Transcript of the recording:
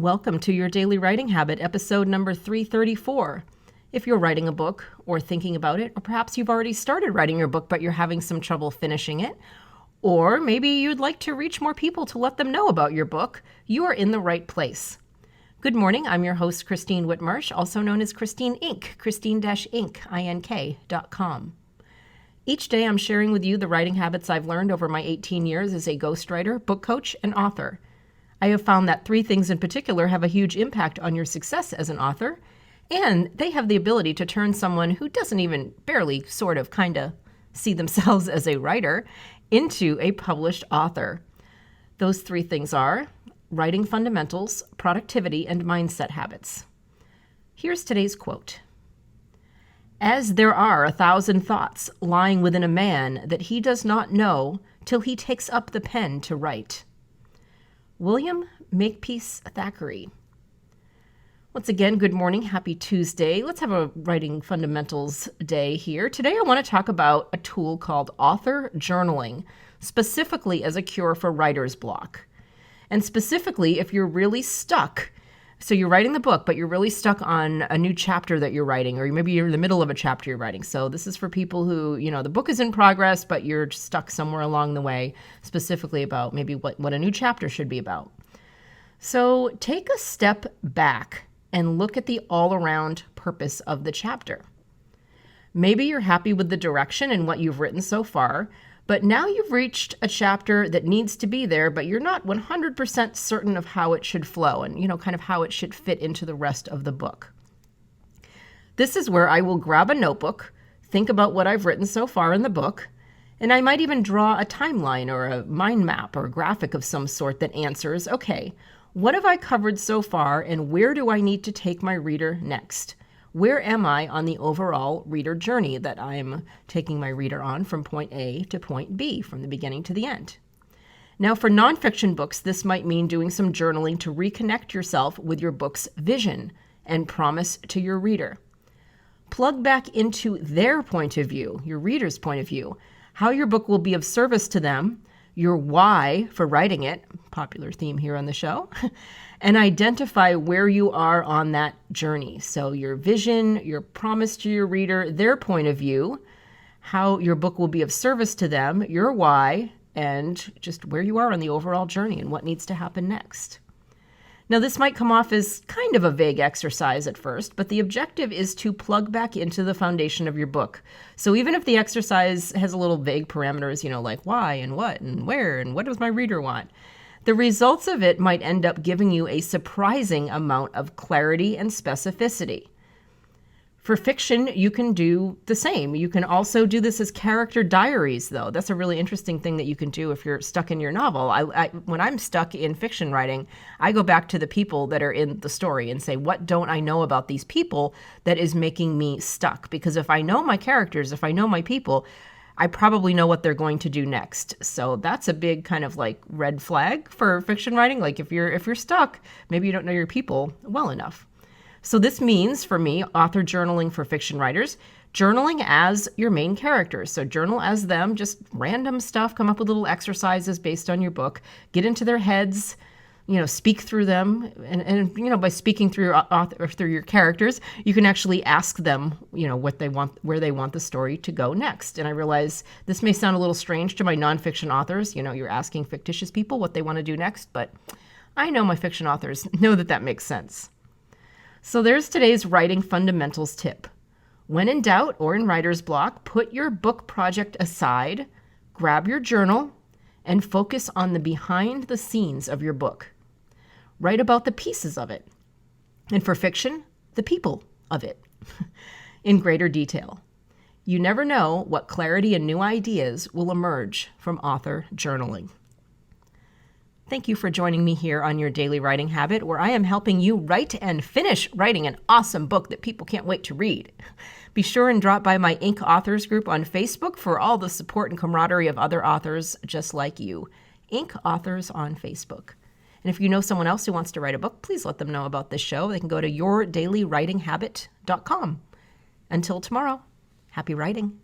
Welcome to your Daily Writing Habit, episode number 334. If you're writing a book or thinking about it, or perhaps you've already started writing your book but you're having some trouble finishing it, or maybe you'd like to reach more people to let them know about your book, you are in the right place. Good morning, I'm your host, Christine Whitmarsh, also known as Christine Inc., Christine-Inc.com. Each day I'm sharing with you the writing habits I've learned over my 18 years as a ghostwriter, book coach, and author. I have found that three things in particular have a huge impact on your success as an author, and they have the ability to turn someone who doesn't even barely kind of see themselves as a writer into a published author. Those three things are writing fundamentals, productivity, and mindset habits. Here's today's quote. As there are 1,000 thoughts lying within a man that he does not know till he takes up the pen to write. William Makepeace Thackeray. Once again, good morning. Happy Tuesday. Let's have a writing fundamentals day here. Today I want to talk about a tool called author journaling, specifically as a cure for writer's block. And specifically, if you're really stuck, so you're writing the book, but you're really stuck on a new chapter that you're writing, or maybe you're in the middle of a chapter you're writing. So this is for people who, the book is in progress, but you're stuck somewhere along the way, specifically about maybe what a new chapter should be about. So take a step back and look at the all-around purpose of the chapter. Maybe you're happy with the direction and what you've written so far, but now you've reached a chapter that needs to be there, but you're not 100% certain of how it should flow and, kind of how it should fit into the rest of the book. This is where I will grab a notebook, think about what I've written so far in the book, and I might even draw a timeline or a mind map or a graphic of some sort that answers, okay, what have I covered so far and where do I need to take my reader next? Where am I on the overall reader journey that I'm taking my reader on from point A to point B, from the beginning to the end? Now, for nonfiction books, this might mean doing some journaling to reconnect yourself with your book's vision and promise to your reader. Plug back into their point of view, your reader's point of view, how your book will be of service to them, your why for writing it, popular theme here on the show, and identify where you are on that journey. So your vision, your promise to your reader, their point of view, how your book will be of service to them, your why, and just where you are on the overall journey and what needs to happen next. Now, this might come off as kind of a vague exercise at first, but the objective is to plug back into the foundation of your book. So even if the exercise has a little vague parameters, like why and what and where and what does my reader want, the results of it might end up giving you a surprising amount of clarity and specificity. For fiction, you can do the same. You can also do this as character diaries, though. That's a really interesting thing that you can do if you're stuck in your novel. When I'm stuck in fiction writing, I go back to the people that are in the story and say, what don't I know about these people that is making me stuck? Because if I know my characters, if I know my people, I probably know what they're going to do next. So that's a big kind of red flag for fiction writing. If you're stuck, maybe you don't know your people well enough. So this means, for me, author journaling for fiction writers, journaling as your main characters. So journal as them, just random stuff, come up with little exercises based on your book, get into their heads, speak through them. And by speaking through your author or through your characters, you can actually ask them, what they want, where they want the story to go next. And I realize this may sound a little strange to my nonfiction authors. You're asking fictitious people what they want to do next, but I know my fiction authors know that makes sense. So there's today's writing fundamentals tip. When in doubt or in writer's block, put your book project aside, grab your journal, and focus on the behind the scenes of your book. Write about the pieces of it. And for fiction, the people of it in greater detail. You never know what clarity and new ideas will emerge from author journaling. Thank you for joining me here on your Daily Writing Habit, where I am helping you write and finish writing an awesome book that people can't wait to read. Be sure and drop by my Inc. Authors group on Facebook for all the support and camaraderie of other authors just like you. Inc. Authors on Facebook. And if you know someone else who wants to write a book, please let them know about this show. They can go to yourdailywritinghabit.com. Until tomorrow, happy writing.